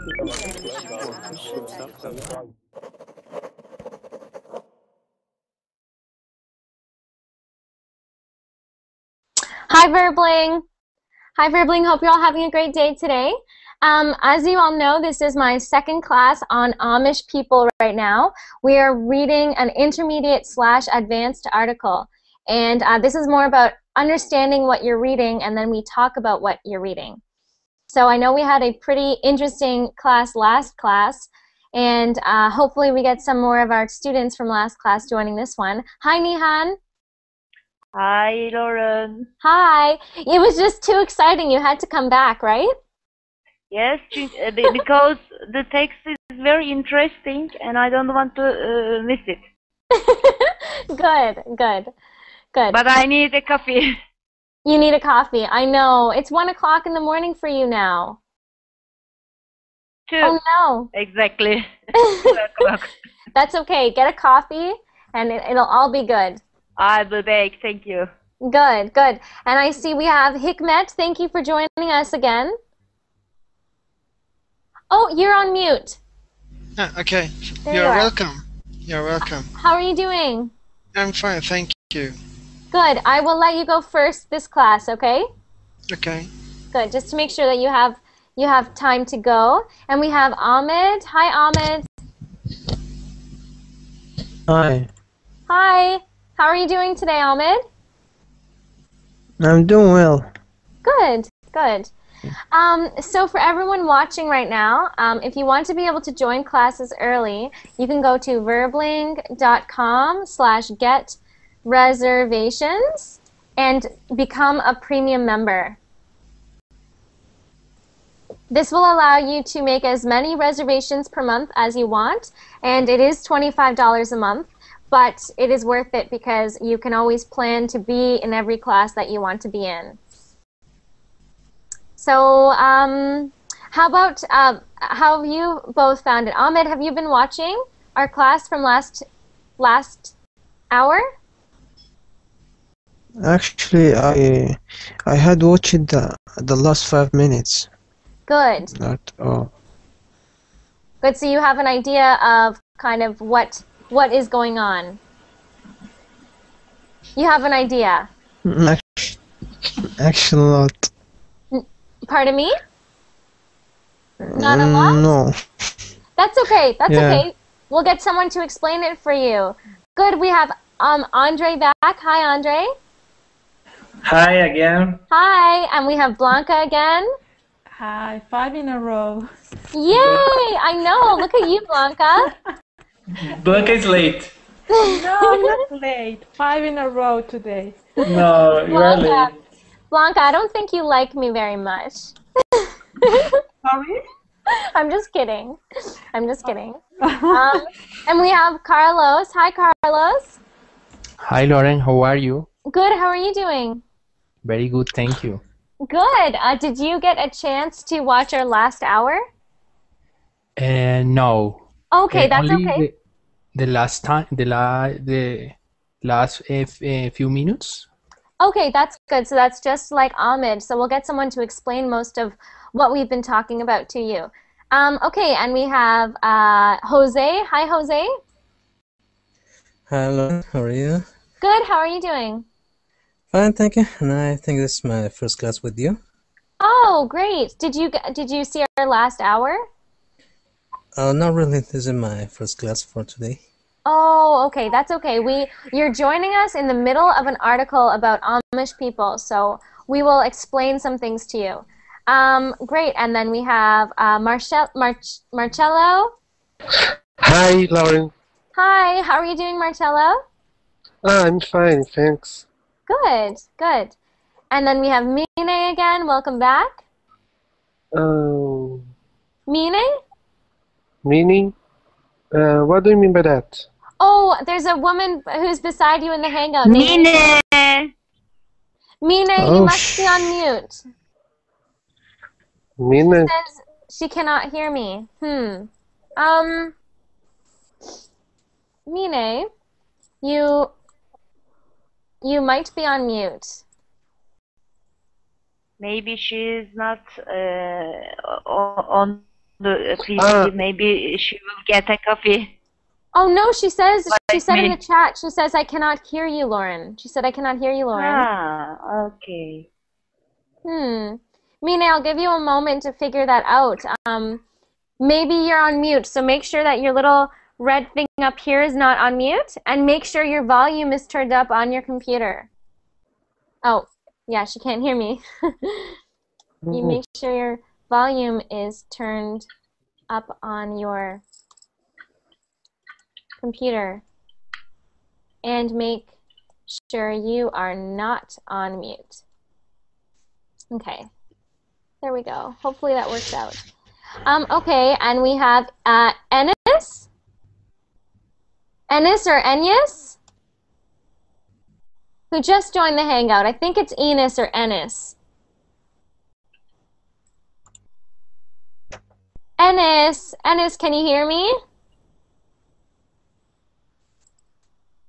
Hi, Verbling. Hi, Verbling. Hope you're all having a great day today. As you all know, this is my second class on Amish people right now. We are reading an intermediate/advanced article. And this is more about understanding what you're reading, and then we talk about what you're reading. So I know we had a pretty interesting class last class, and hopefully we get some more of our students from last class joining this one. Hi, Nihan. Hi, Lauren. Hi. It was just too exciting. You had to come back, right? Yes, because the text is very interesting and I don't want to miss it. Good, good, good. But I need a coffee. You need a coffee. I know. It's 1 o'clock in the morning for you now. 2. Oh, no. Exactly. 2 o'clock. That's okay. Get a coffee and it'll all be good. I'll be back. Thank you. Good, good. And I see we have Hikmet. Thank you for joining us again. Oh, you're on mute. Okay. There You're you are. welcome. You're welcome. How are you doing? I'm fine, thank you. Good. I will let you go first this class, okay? Okay. Good. Just to make sure that you have time to go. And we have Ahmed. Hi, Ahmed. Hi, Hi. How are you doing today, Ahmed? I'm doing well. Good, good. So for everyone watching right now, if you want to be able to join classes early, you can go to verbling.com/get-reservations and become a premium member. This will allow you to make as many reservations per month as you want, and it is $25 a month, but it is worth it because you can always plan to be in every class that you want to be in. So how about, how have you both found it? Ahmed, have you been watching our class from last hour? Actually, I had watched the last 5 minutes. Good. Not all. Good, so you have an idea of kind of what is going on. You have an idea. Actually, not. Pardon me? Not a lot? No. That's okay. That's Yeah. okay. We'll get someone to explain it for you. Good. We have Andre back. Hi, Andre. Hi again. Hi. And we have Blanca again. Hi, 5 in a row. Yay! I know. Look at you, Blanca. Blanca is late. No, I'm not late. 5 in a row today. No, you are late. Blanca, I don't think you like me very much. Sorry? I'm just kidding. I'm just kidding. And we have Carlos. Hi, Carlos. Hi, Lauren. How are you? Good. How are you doing? Very good, thank you. Good. Did you get a chance to watch our last hour? No. Okay, that's only okay. the last time, the last few minutes. Okay, that's good. So that's just like Ahmed. So we'll get someone to explain most of what we've been talking about to you. Okay, and we have Jose. Hi, Jose. Hello, how are you? Good. How are you doing? Fine, thank you. And I think this is my first class with you. Oh, great. Did you see our last hour? Oh, not really. This is my first class for today. Oh, okay. That's okay. You're joining us in the middle of an article about Amish people, so we will explain some things to you. Great. And then we have Marcello. Hi, Lauren. Hi. How are you doing, Marcello? I'm fine, thanks. Good. Good. And then we have Mine again. Welcome back. Mine? Meaning? What do you mean by that? Oh, there's a woman who's beside you in the hangout. Mine! Mine, you must be on mute. Mean? She says she cannot hear me. Mine, you might be on mute. Maybe she's not on Please, maybe she will get a coffee. Oh no, she said in me. the chat, she says, I cannot hear you, Lauren. She said, I cannot hear you, Lauren. Ah, okay. Mina, I'll give you a moment to figure that out. Maybe you're on mute, so make sure that your little red thing up here is not on mute, and make sure your volume is turned up on your computer. Oh, yeah, she can't hear me. You make sure your volume is turned up on your computer, and make sure you are not on mute. Okay, there we go. Hopefully that works out. Okay, and we have Ennis? Ennis or Enyas? Who just joined the Hangout. I think it's Enos or Ennis. Ennis, can you hear me?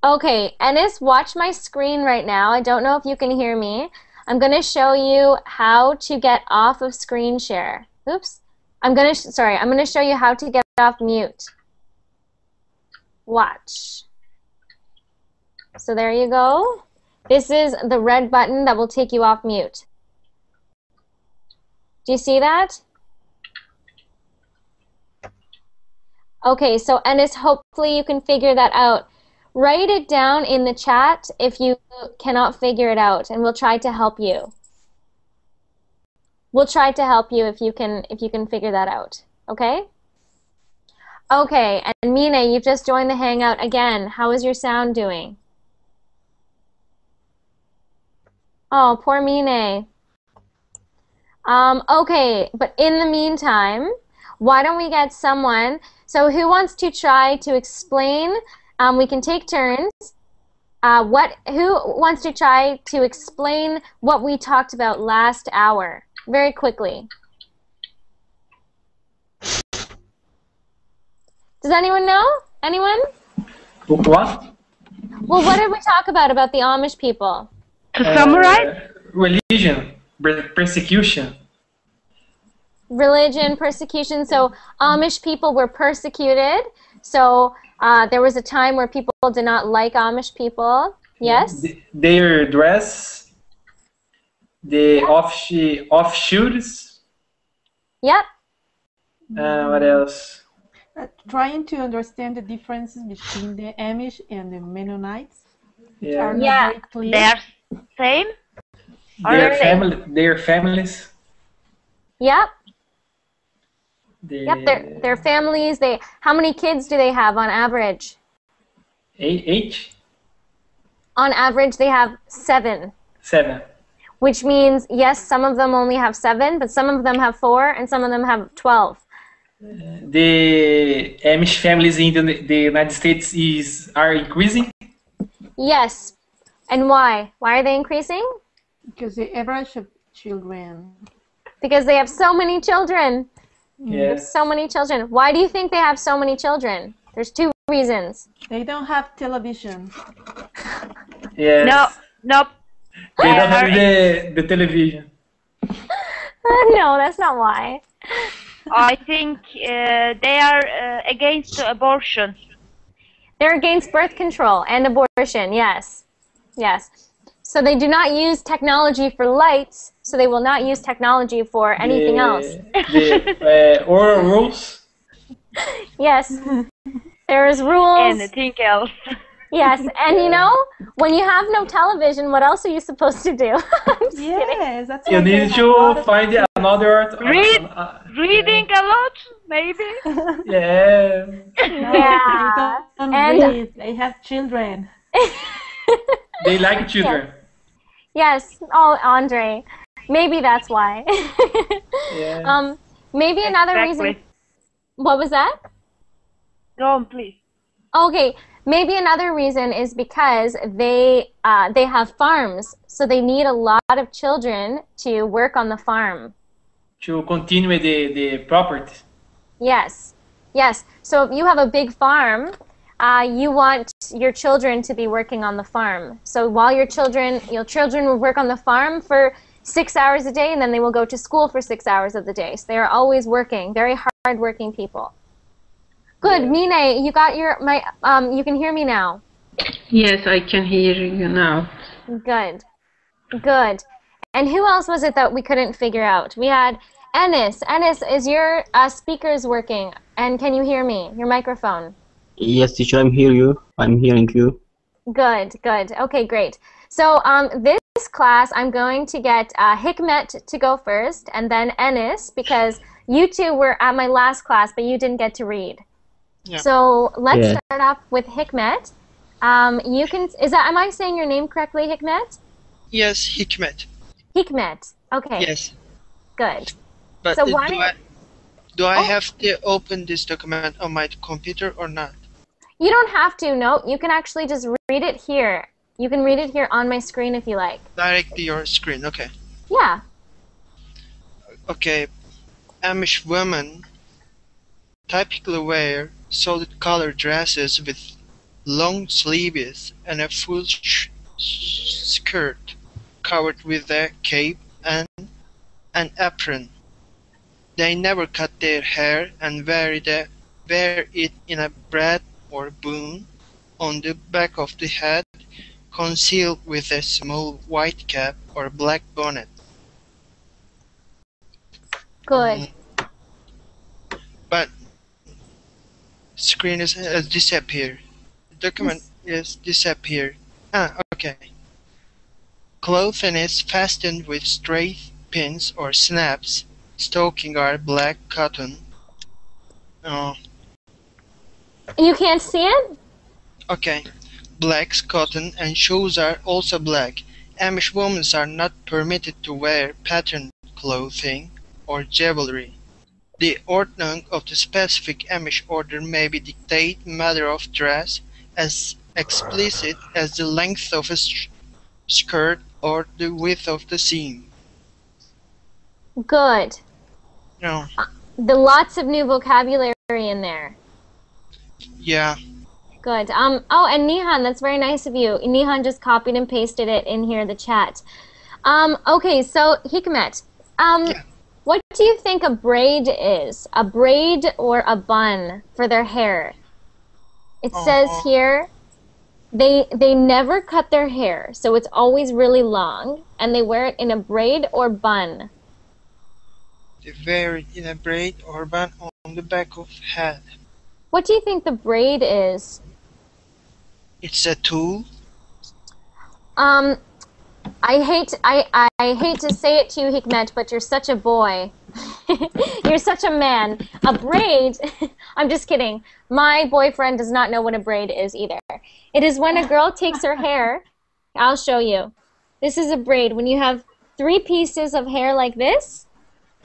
Okay, Ennis, watch my screen right now. I don't know if you can hear me. I'm going to show you how to get off of screen share. Oops. I'm going to show you how to get off mute. Watch. So there you go. This is the red button that will take you off mute. Do you see that? Okay, so Ennis, hopefully you can figure that out. Write it down in the chat if you cannot figure it out, and we'll try to help you. We'll try to help you if you can figure that out. Okay? Okay, and Mina, you've just joined the Hangout again. How is your sound doing? Oh, poor Mina. Okay, but in the meantime, why don't we get someone? So who wants to try to explain? We can take turns. Who wants to try to explain what we talked about last hour? Very quickly. Does anyone know? Anyone? What? Well, what did we talk about the Amish people? To summarize? Religion, persecution. Religion, persecution. So Amish people were persecuted. So there was a time where people did not like Amish people. Yes? Their dress, the offshoots. Yep. What else? Trying to understand the differences between the Amish and the Mennonites. Yeah. Are not very clear. They're same? Their families. Yep. Yep, their families, how many kids do they have on average? 8? On average, they have 7. 7. Which means, yes, some of them only have 7, but some of them have 4, and some of them have 12. The Amish families in the United States are increasing? Yes. And why? Why are they increasing? Because the average of children. Because they have so many children. Yes. So many children. Why do you think they have so many children? There's 2 reasons. They don't have television. Yes. Nope. They don't have the television. No, that's not why. I think they are against abortion. They're against birth control and abortion, yes. Yes. So they do not use technology for lights, so they will not use technology for anything else. The oral rules? Yes. There's rules. Anything else. Yes, and you know, when you have no television, what else are you supposed to do? Yes, that's You need to find another... Reading a lot, maybe? Yeah. Yeah. They don't read. They have children. They like children. Yes. Oh, Andre. Maybe that's why. Yeah. Maybe another reason. What was that? Go on, please. Okay. Maybe another reason is because they have farms, so they need a lot of children to work on the farm. To continue the property. Yes. Yes. So if you have a big farm, you want your children to be working on the farm. So while your children will work on the farm for 6 hours a day, and then they will go to school for 6 hours of the day. So they are always working, very hard-working people. Good, Mine, you got your you can hear me now. Yes, I can hear you now. Good, good. And who else was it that we couldn't figure out? We had Ennis. Ennis, is your speakers working? And can you hear me? Your microphone. Yes, teacher, I'm hearing you. Good, good. Okay, great. So this class, I'm going to get Hikmet to go first, and then Ennis, because you two were at my last class, but you didn't get to read. Yeah. So let's start off with Hikmet. You can. Am I saying your name correctly, Hikmet? Yes, Hikmet. Hikmet. Okay. Yes. Good. But So do I have to open this document on my computer or not? You don't have to. No, you can actually just read it here. You can read it here on my screen if you like. Directly your screen. Okay. Yeah. Okay. Amish women typically wear solid color dresses with long sleeves and a full skirt covered with a cape and an apron. They never cut their hair and wear it in a braid or bun on the back of the head, concealed with a small white cap or black bonnet. Good. But screen has disappeared. The document is disappeared. Okay. Clothing is fastened with straight pins or snaps. Stocking are black cotton. You can't see it? Okay. Black cotton and shoes are also black. Amish women are not permitted to wear patterned clothing or jewelry. The ordering of the specific Amish order may be dictate matter of dress as explicit as the length of a skirt or the width of the seam. Good. No. Lots of new vocabulary in there. Yeah. Good. Oh, and Nihan, that's very nice of you. Nihan just copied and pasted it in here in the chat. Okay, so Hikmet, what do you think a braid is? A braid or a bun for their hair? It says here they never cut their hair, so it's always really long, and they wear it in a braid or bun. They wear it in a braid or bun on the back of head. What do you think the braid is? It's a tool. I hate to say it to you, Hikmet, but you're such a boy. You're such a man. A braid, I'm just kidding. My boyfriend does not know what a braid is either. It is when a girl takes her hair, I'll show you. This is a braid. When you have 3 pieces of hair like this,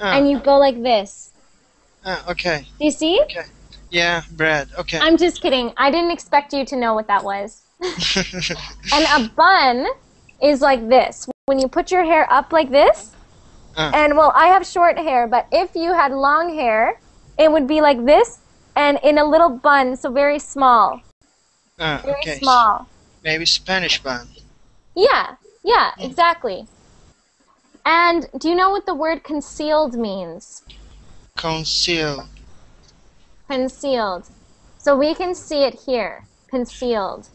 and you go like this. Okay. Do you see? Okay. Yeah, Brad. Okay. I'm just kidding. I didn't expect you to know what that was. And a bun is like this. When you put your hair up like this, and well, I have short hair, but if you had long hair, it would be like this, and in a little bun, so very small. Very small. Maybe Spanish bun. Yeah, exactly. And do you know what the word concealed means? Concealed. Concealed. So we can see it here. Concealed.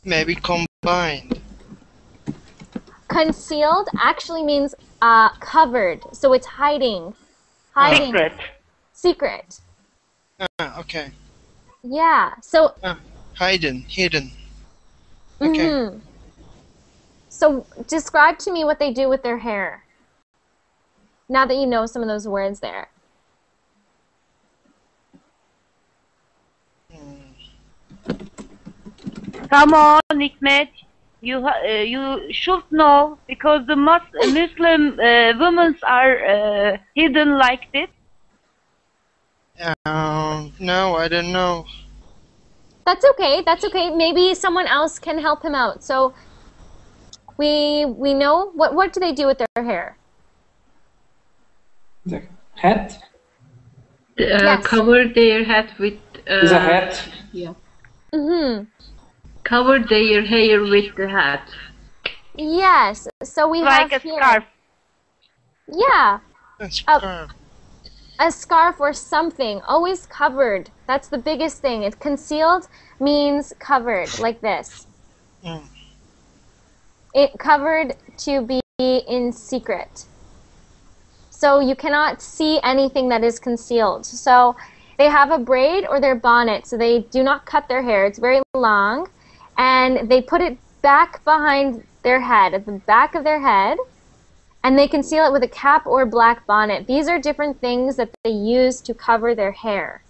Maybe combined. Concealed actually means covered. So it's hiding. Hiding. Secret. Secret. Okay. Yeah. So. Hidden. Okay. Mm-hmm. So describe to me what they do with their hair. Now that you know some of those words there. Come on, Hikmet. You should know, because the Muslim women are hidden like this. No, I don't know. That's okay. That's okay. Maybe someone else can help him out. So we know what do they do with their hair? The hat? Yes. Cover their head with... Is a hat? Yeah. Mm-hmm. Cover their hair with the hat. Yes. So we Like have a here. scarf. Yeah. A scarf. A scarf or something, always covered. That's the biggest thing. It's concealed means covered, like this. Mm. It covered to be in secret. So you cannot see anything that is concealed. So they have a braid or their bonnet, so they do not cut their hair. It's very long, and they put it back behind their head, at the back of their head, and they conceal it with a cap or black bonnet. These are different things that they use to cover their hair.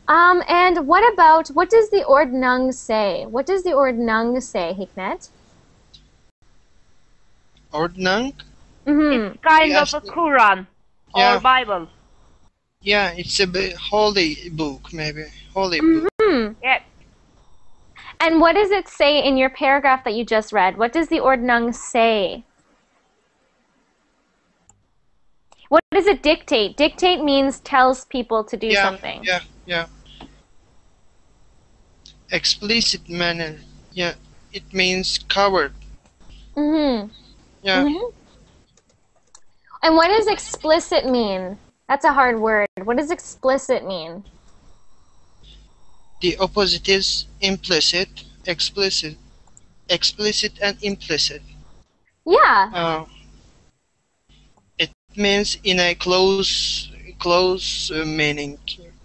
And what does the Ordnung say? What does the Ordnung say, Hikmet? Ordnung? Mm-hmm. It's kind Yes. of a Quran Yeah. or Bible. Yeah, it's a holy book, maybe. Holy book. Mm-hmm. Yeah. And what does it say in your paragraph that you just read? What does the Ordnung say? What does it dictate? Dictate means tells people to do something. Yeah. Explicit manner. Yeah, it means covered. Mm-hmm. Yeah. Mm-hmm. And what does explicit mean? That's a hard word. What does explicit mean? The opposite is implicit, explicit and implicit. Yeah. It means in a close meaning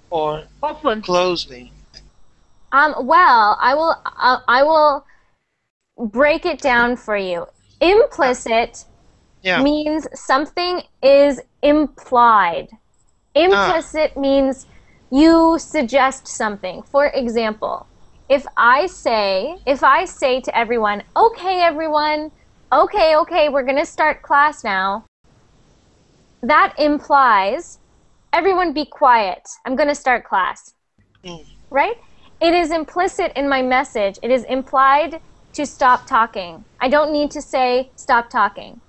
or Open. closely. Well, I will break it down for you. Implicit means something is implied. Implicit means you suggest something. For example, if I say to everyone, okay, everyone, okay, we're going to start class now, that implies, everyone be quiet. I'm going to start class. Right? It is implicit in my message. It is implied to stop talking. I don't need to say stop talking.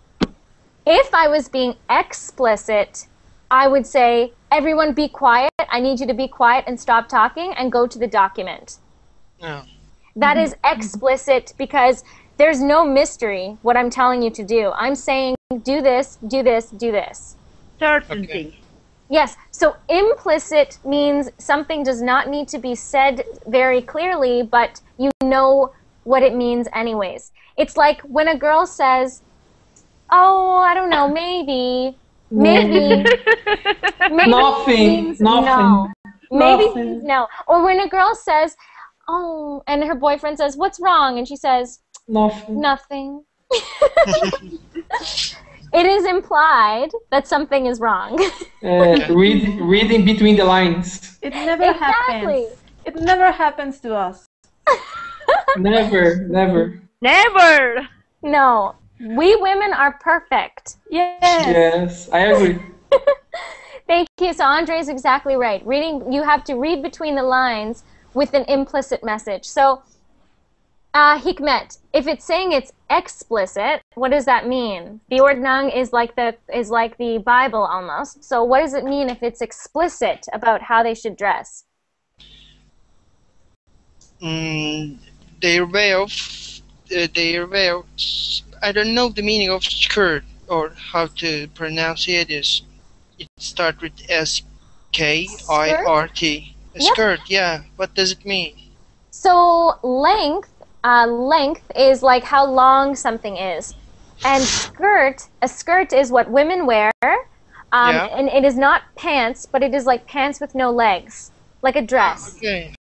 If I was being explicit, I would say, everyone be quiet. I need you to be quiet and stop talking and go to the document. That is explicit because there's no mystery what I'm telling you to do. I'm saying do this, do this, do this. Certain things. Yes, so implicit means something does not need to be said very clearly, but you know what it means anyways. It's like when a girl says, oh, I don't know, maybe Nothing. means no. Maybe means no. Or when a girl says, oh, and her boyfriend says, what's wrong? And she says, nothing. It is implied that something is wrong. Reading between the lines. It never happens. It never happens to us. Never. Never. No. We women are perfect. Yes, I agree. Thank you. So Andre is exactly right. You have to read between the lines with an implicit message. So, Hikmet, if it's saying it's explicit, what does that mean? The Ordnung is like the Bible almost. So what does it mean if it's explicit about how they should dress? Their way of I don't know the meaning of skirt or how to pronounce it. It starts with S-K-I-R-T. Skirt, yeah. What does it mean? So length is like how long something is. And a skirt is what women wear. And it is not pants, but it is like pants with no legs. Like a dress. Okay.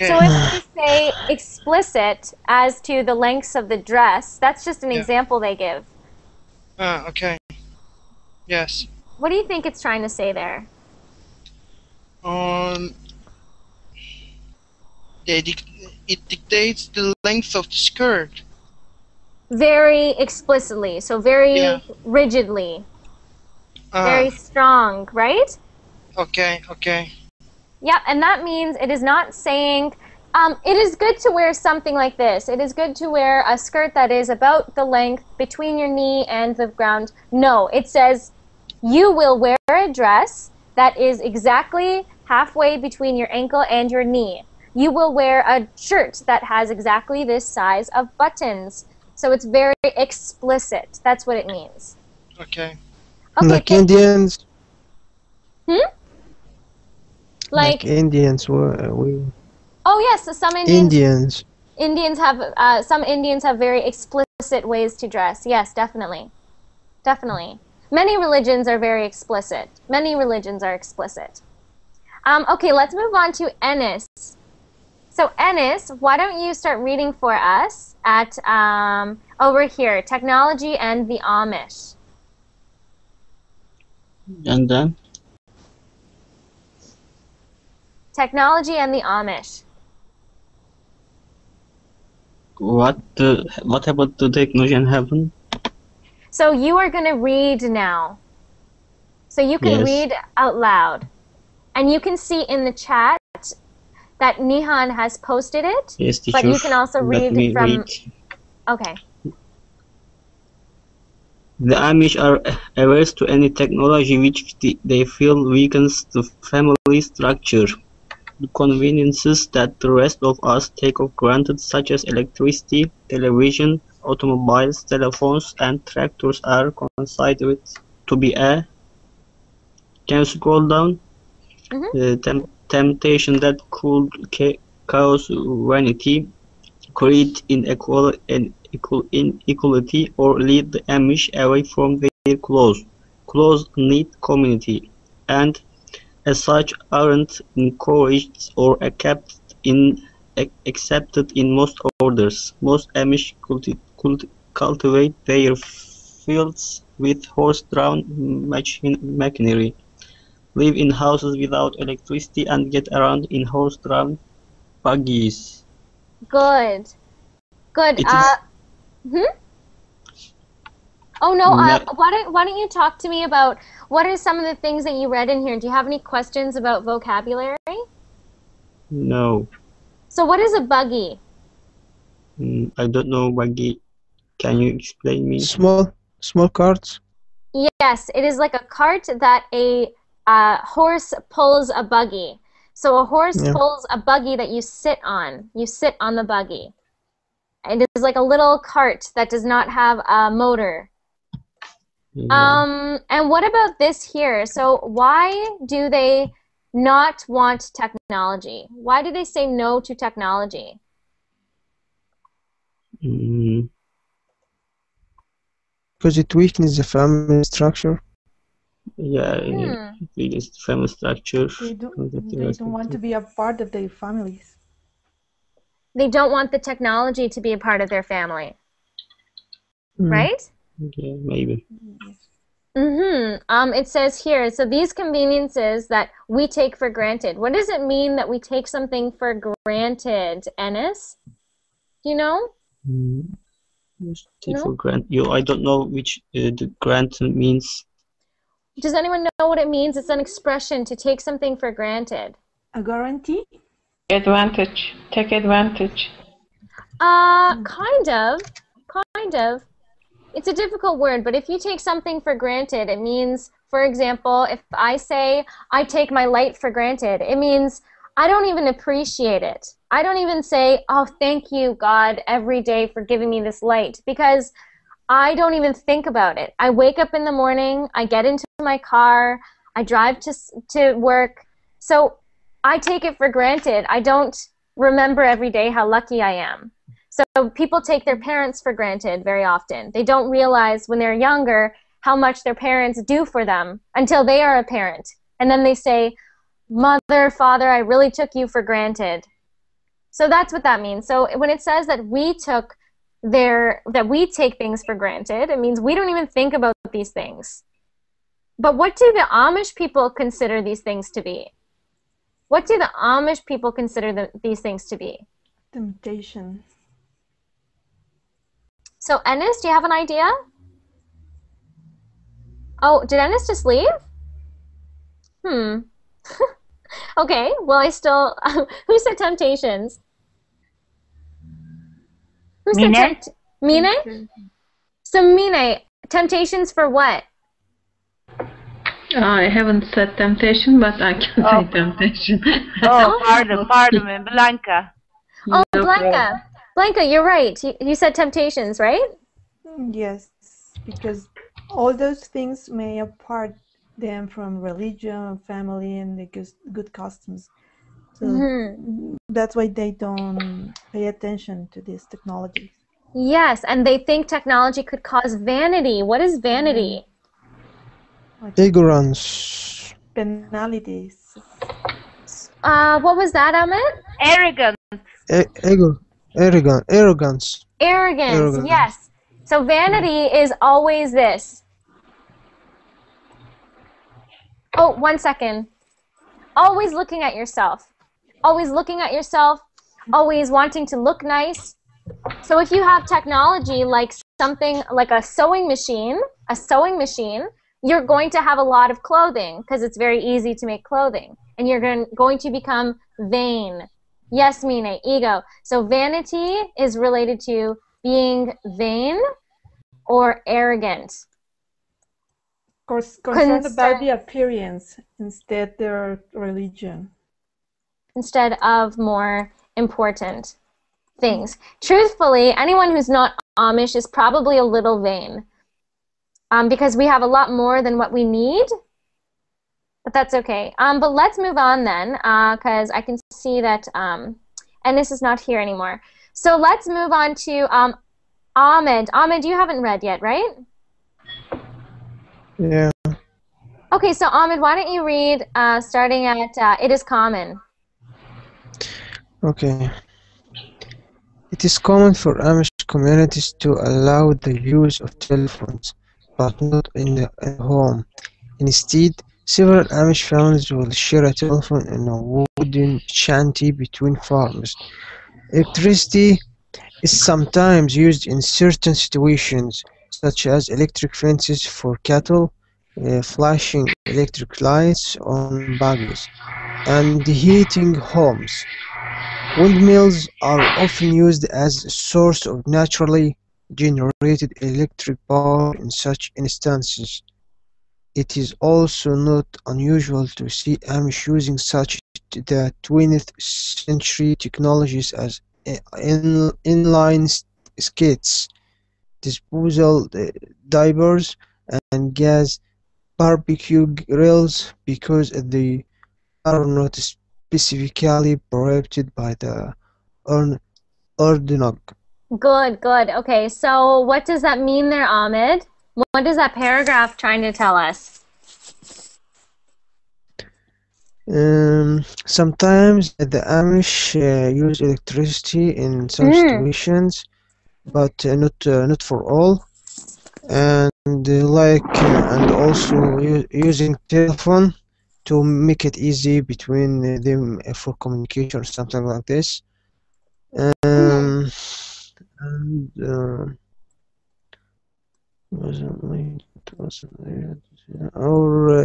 So if we say explicit as to the lengths of the dress, that's just an example they give. Okay. Yes. What do you think it's trying to say there? It dictates the length of the skirt. Very explicitly, so very rigidly. Very strong, right? Okay. Yeah, and that means it is not saying, it is good to wear something like this. It is good to wear a skirt that is about the length between your knee and the ground. No, it says you will wear a dress that is exactly halfway between your ankle and your knee. you will wear a shirt that has exactly this size of buttons. So it's very explicit. That's what it means. Okay. Okay, Like Indians. Like Indians. We oh yes, so some Indians. some Indians have very explicit ways to dress. Yes, definitely. Definitely. Many religions are very explicit. Many religions are explicit. Okay, let's move on to Ennis. So Ennis, why don't you start reading for us at over here, technology and the Amish. And then Technology and the Amish. what about the technology and heaven? So you are going to read now. So you can Yes. read out loud. And you can see in the chat that Nihan has posted it. Yes, teacher. But you can also Let read me from... read. Okay. The Amish are averse to any technology which they feel weakens the family structure. The conveniences that the rest of us take for granted, such as electricity, television, automobiles, telephones, and tractors, are considered to be a... Can you scroll down? Temptation that could cause vanity, create inequality, or lead the Amish away from their close-knit community, and as such aren't encouraged or accepted in most orders. Most Amish cultivate their fields with horse-drawn machinery, live in houses without electricity, and get around in horse-drawn buggies. Good. Good. It is... Oh no, why don't you talk to me about what are some of the things that you read in here? Do you have any questions about vocabulary? No. So what is a buggy? I don't know buggy. Can you explain me? Small carts. Yes, it is like a cart that a horse pulls a buggy. So a horse pulls a buggy that you sit on. You sit on the buggy. It is like a little cart that does not have a motor. Yeah. And what about this here? So why do they not want technology? Why do they say no to technology? Because it weakens the family structure. Yeah, it weakens the family structure. They don't want to be a part of their families. They don't want the technology to be a part of their family. Right? Yeah, maybe. It says here, so these conveniences that we take for granted. What does it mean that we take something for granted, Ennis? Do you know? Take for granted. I don't know which the grant means. Does anyone know what it means? It's an expression to take something for granted. A guarantee? Advantage. Take advantage. Kind of. It's a difficult word, but if you take something for granted, it means, for example, if I say, I take my light for granted, it means I don't even appreciate it. I don't even say, oh, thank you, God, every day for giving me this light, because I don't even think about it. I wake up in the morning, I get into my car, I drive to work, so I take it for granted. I don't remember every day how lucky I am. So people take their parents for granted very often. They don't realize when they're younger how much their parents do for them until they are a parent. And then they say, Mother, Father, I really took you for granted. So that's what that means. So when it says that we take things for granted, it means we don't even think about these things. But what do the Amish people consider these things to be? What do the Amish people consider these things to be? Temptation. So Ennis, do you have an idea? Oh, did Ennis just leave? Okay, well I still... Who said temptations? Who said Mine? So Mine, temptations for what? I haven't said temptation, but I can say temptation. Oh, pardon, Blanca. Oh, No Blanca. problem. Blanca, you're right. You said temptations, right? Yes, because all those things may apart them from religion, family, and the good customs. So that's why they don't pay attention to these technologies. Yes, and they think technology could cause vanity. What is vanity? Ignorance. Penalities. What was that, Amit? Arrogance. Arrogance. Arrogance, yes. So vanity is always this. Oh, 1 second. Always looking at yourself. Always looking at yourself. Always wanting to look nice. So if you have technology like something like a sewing machine, you're going to have a lot of clothing because it's very easy to make clothing. And you're going to become vain. Yes, Mine, ego. So vanity is related to being vain or arrogant. Concerned about the appearance instead their religion. Instead of more important things. Truthfully, anyone who's not Amish is probably a little vain. Because we have a lot more than what we need. But that's okay. But let's move on then, because I can see that Ennis is not here anymore. So let's move on to Ahmed. Ahmed, you haven't read yet, right? Yeah. Okay, so Ahmed, why don't you read starting at it is common. Okay. It is common for Amish communities to allow the use of telephones, but not in the home. Instead, several Amish families will share a telephone in a wooden shanty between farms. Electricity is sometimes used in certain situations, such as electric fences for cattle, flashing electric lights on buggies, and heating homes. Windmills are often used as a source of naturally generated electric power in such instances. It is also not unusual to see Amish using such the 20th century technologies as inline skates, disposal diapers, and gas barbecue grills because they are not specifically prohibited by the Orthodox. Good, good. Okay, so what does that mean there, Ahmed? What is that paragraph trying to tell us? Sometimes the Amish use electricity in some situations, but not for all. And and also using telephone to make it easy between them for communication or something like this. Or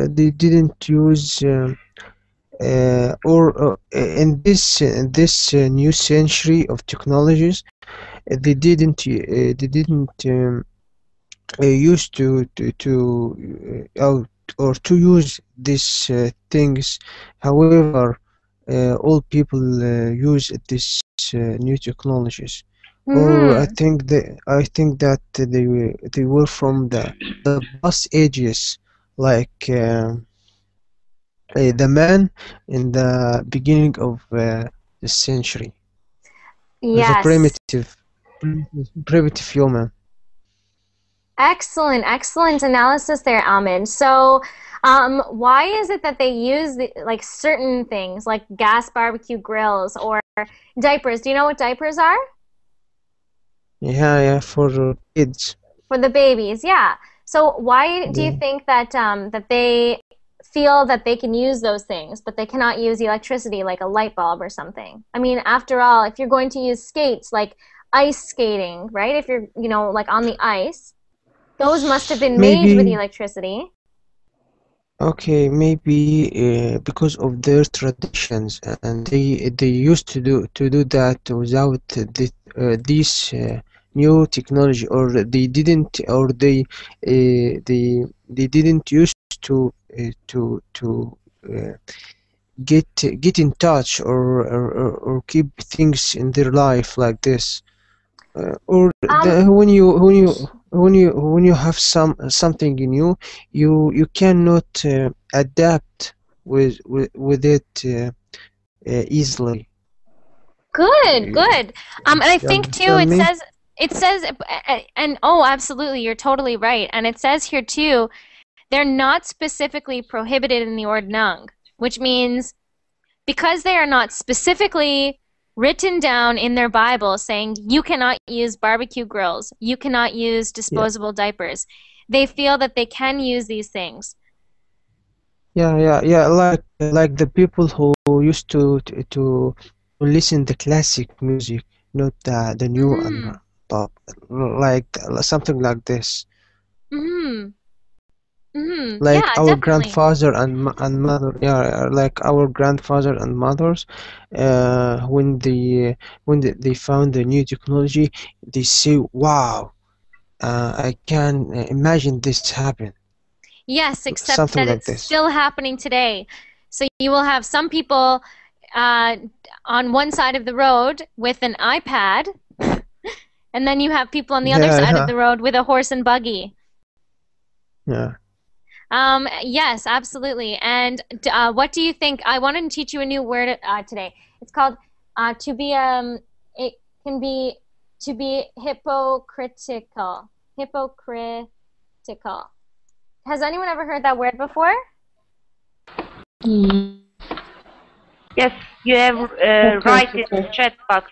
they didn't use in this new century of technologies, they didn't used or to use these things. However, all people use these new technologies. Or I think that they were from the past ages, like the man in the beginning of the century. Yes. The primitive human. Excellent, excellent analysis there, Ahmed. So, why is it that they use like certain things, like gas barbecue grills or diapers? Do you know what diapers are? Yeah, for kids. For the babies, yeah. So, why do you think that that they feel that they can use those things, but they cannot use electricity, like a light bulb or something? I mean, after all, if you're going to use skates, like ice skating, right? If you're, like on the ice. Those must have been made with electricity. Okay, maybe because of their traditions, and they used to do that without these new technology, or they didn't, or they didn't used to uh, get in touch, or keep things in their life like this. Or when you have something new, you cannot adapt with it easily. Good, good. And I You think too, understand me? it says, and oh, absolutely, you're totally right. And it says here too, they're not specifically prohibited in the Ordnung, which means because they are not specifically written down in their Bible saying you cannot use barbecue grills, you cannot use Yeah, disposable diapers, they feel that they can use these things. yeah. Like the people who used to listen the classic music, not the new and Mm-hmm. pop, like something like this. Mm-hmm. Mm-hmm. Like Yeah, our definitely. grandfather and mother, yeah, like our grandfather and mothers, when they found the new technology, they say, "Wow, I can imagine this happen." Yes, except Something that like it's this. still happening today. So you will have some people uh, on one side of the road with an iPad, and then you have people on the other Yeah, side of yeah, the road with a horse and buggy. yeah. Yes, absolutely. And what do you think? I wanted to teach you a new word today. It's called to be. It can be to be hypocritical. Hypocritical. Has anyone ever heard that word before? Yes, you have write it in Hypocritical. chat box.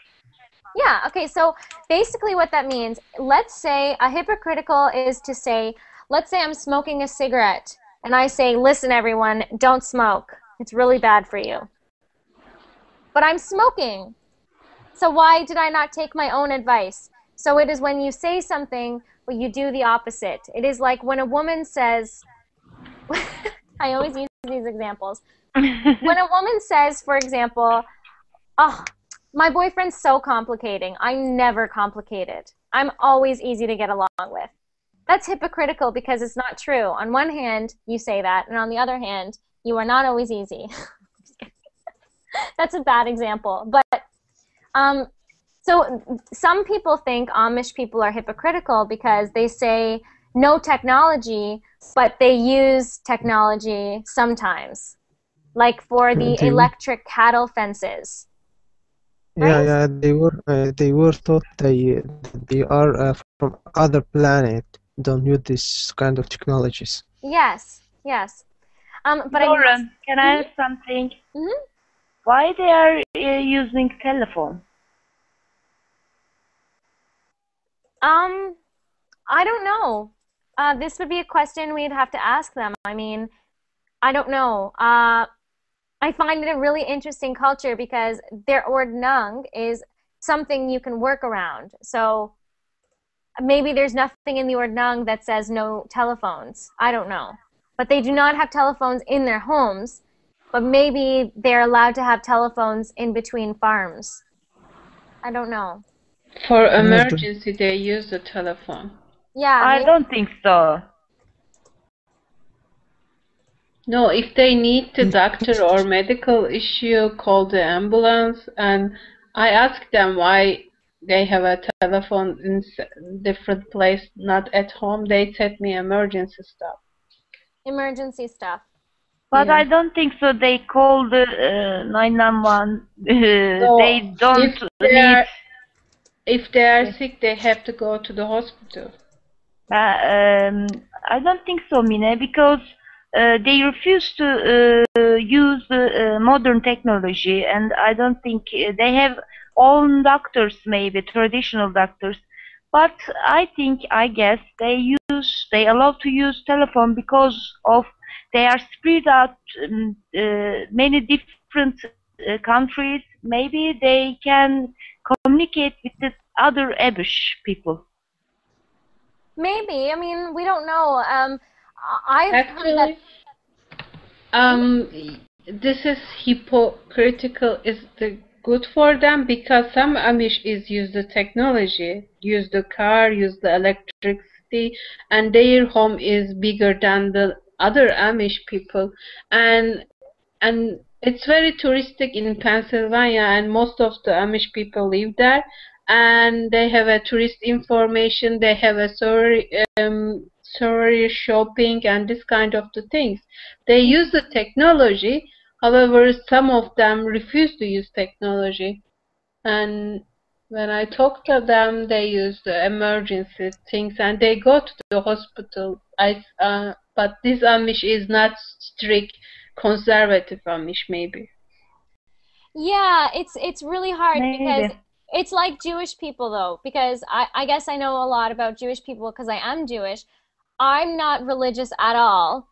Yeah, okay, so basically what that means, let's say a hypocritical is to say, let's say I'm smoking a cigarette, and I say, listen everyone, don't smoke. It's really bad for you. But I'm smoking. So why did I not take my own advice? So it is when you say something, but you do the opposite. It is like when a woman says, I always use these examples. When a woman says, for example, oh, my boyfriend's so complicating. I'm never complicated. I'm always easy to get along with. That's hypocritical because it's not true. On one hand, you say that, and on the other hand, you are not always easy. That's a bad example. But so some people think Amish people are hypocritical because they say no technology, but they use technology sometimes, like for the They were, electric cattle fences, yeah, right? yeah. They were thought they are from other planet. Don't use this kind of technologies. Yes, yes. But I must. Lauren, can I ask something? Mhm. Why they are using telephone? I don't know. This would be a question we'd have to ask them. I mean, I don't know. I find it a really interesting culture because their ordnung is something you can work around. So maybe there's nothing in the ordnung that says no telephones. I don't know. But they do not have telephones in their homes, but maybe they're allowed to have telephones in between farms. I don't know. For Yeah, emergency, they use the telephone. Yeah, I maybe. don't think so. No, if they need the doctor or medical issue, call the ambulance. And I asked them why they have a telephone in different place, not at home. They said me emergency stuff. Emergency stuff. But Yeah. I don't think so. They call the 911. So They don't need. if they are sick, they have to go to the hospital. I don't think so, Mine, because they refuse to use the modern technology, and I don't think they have own doctors, maybe traditional doctors. But I guess they allow to use telephone because of they are spread out many different countries. Maybe they can communicate with the other Amish people. Maybe. I mean, we don't know. I've heard that. Actually, this is hypocritical is the good for them because some Amish is use the technology, use the car, use the electricity, and their home is bigger than the other Amish people, and it's very touristic in Pennsylvania, and most of the Amish people live there, and they have a tourist information, they have a sorry shopping and this kind of the things. They use the technology, however, some of them refuse to use technology. And when I talk to them, they use the emergency things and they go to the hospital. But this Amish is not strict, conservative Amish, maybe. Yeah, it's really hard because Maybe. it's like Jewish people though, because I guess I know a lot about Jewish people because I am Jewish. I'm not religious at all,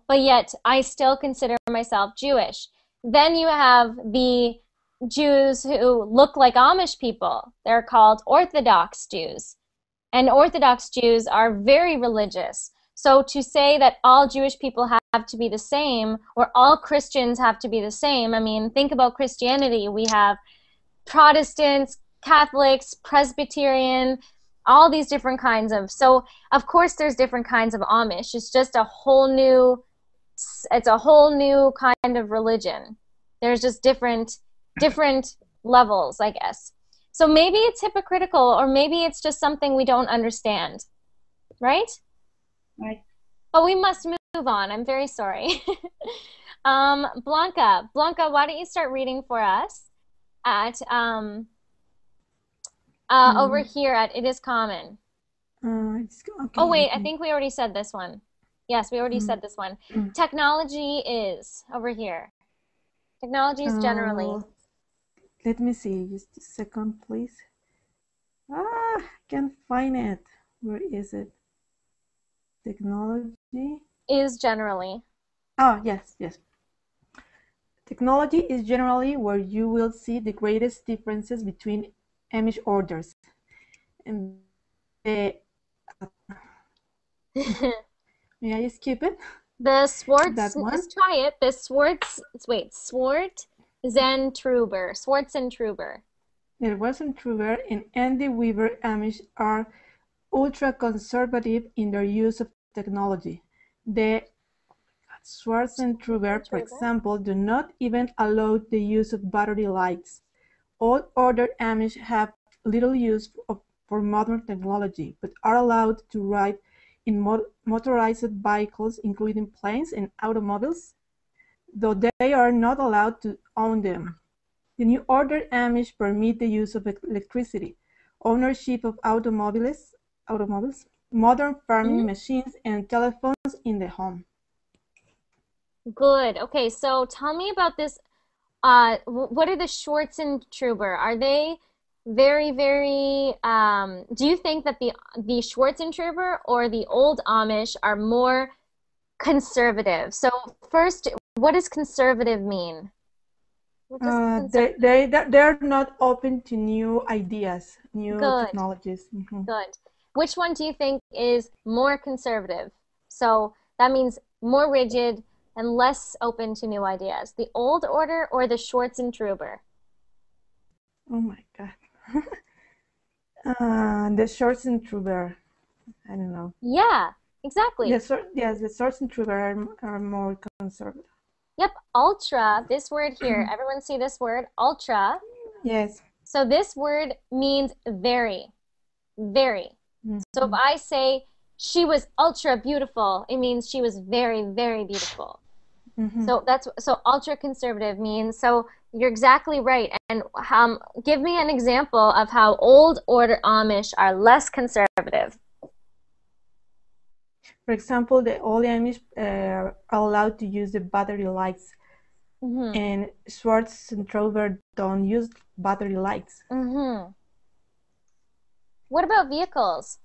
but yet I still consider myself Jewish. Then you have the Jews who look like Amish people. They're called Orthodox Jews. And Orthodox Jews are very religious. So to say that all Jewish people have to be the same, or all Christians have to be the same, I mean, think about Christianity. We have Protestants, Catholics, Presbyterian, all these different kinds of, so of course there's different kinds of Amish. It's just a whole new, it's a whole new kind of religion. There's just different levels, I guess. So maybe it's hypocritical, or maybe it's just something we don't understand, right? Right. But we must move on. I'm very sorry. Blanca, why don't you start reading for us at over here at It Is Common. Okay, Oh wait, I think we already said this one. Yes, we already said this one. Technology is over here. Technology is generally. Let me see, just a second, please. I can't find it. Where is it? Technology Is generally. Oh, yes. Technology is generally where you will see the greatest differences between Amish orders. And may I skip it? The Swartz, That one? let's try it. The Swartzentruber. The Wesentruber and Andy Weaver Amish are ultra-conservative in their use of technology. The Schwarzentruber, for example, do not even allow the use of battery lights. All other Amish have little use for modern technology, but are allowed to ride in motorized vehicles, including planes and automobiles, though they are not allowed to own them. The New Order Amish permit the use of electricity, ownership of automobiles, modern farming machines, and telephones in the home. Good. Okay, so tell me about this. What are the Schwarzentruber? Are they very, very, do you think that the Schwarzentruber or the old Amish are more conservative? So first, what does conservative mean? They're not open to new ideas, new technologies. Good. Which one do you think is more conservative? So that means more rigid and less open to new ideas. The old order or the Schwarzentruber? Oh my God. The Schwarzentruber. I don't know. Yeah, exactly. Yes, the Schwarzentruber are more conservative. Yep, ultra, this word here. Everyone see this word? Ultra. Yes. So this word means very, very. So if I say she was ultra beautiful, it means she was very, very beautiful. So ultra conservative means, so you're exactly right. And give me an example of how old order Amish are less conservative. For example, the old Amish are allowed to use the battery lights, and Schwarzentruber don't use battery lights. What about vehicles?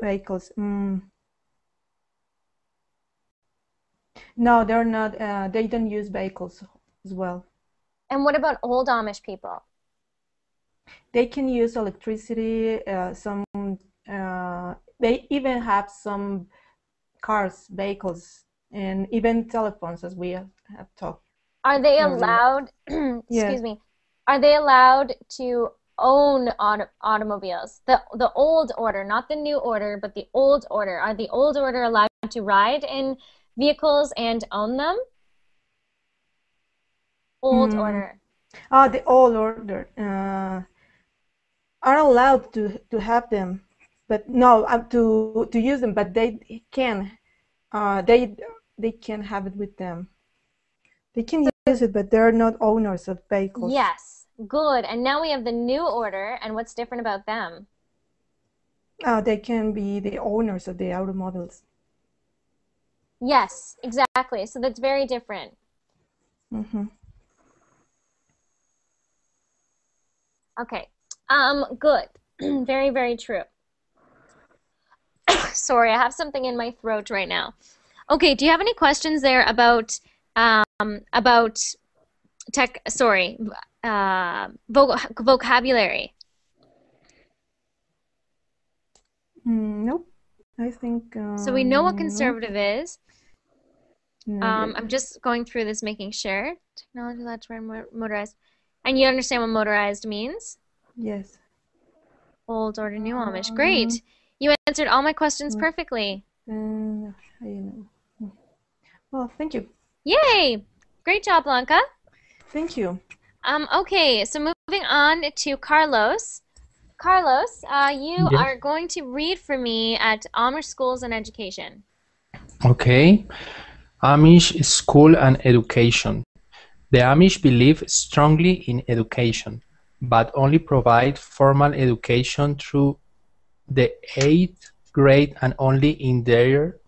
Vehicles. No, they're not. They don't use vehicles as well. And what about old Amish people? They can use electricity. They even have some cars, vehicles, and even telephones, as we have talked. Are they allowed, excuse Yeah. me, are they allowed to own automobiles? The old order, not the new order, but the old order. Are the old order allowed to ride in vehicles and own them? Old order. The old order are allowed to have them, but no, to use them, but they can they can have it with them. They can use it, but they're not owners of vehicles. Yes, good. And now we have the new order, and what's different about them? They can be the owners of the automobiles. Yes, exactly. So that's very different. Okay. Good. Very, very true. Sorry, I have something in my throat right now. Okay, do you have any questions there about vocabulary? Nope. I think so we know what conservative is. No, I'm just going through this, making sure. Technology allowed to run motorized. And you understand what motorized means? Yes. Old order, new Amish. Great. You answered all my questions perfectly. Well, thank you. Yay! Great job, Blanca. Thank you. Okay, so moving on to Carlos. Carlos, you Yes. are going to read for me at Amish Schools and Education. Okay. Amish School and Education. The Amish believe strongly in education, but only provide formal education through the 8th grade and only in their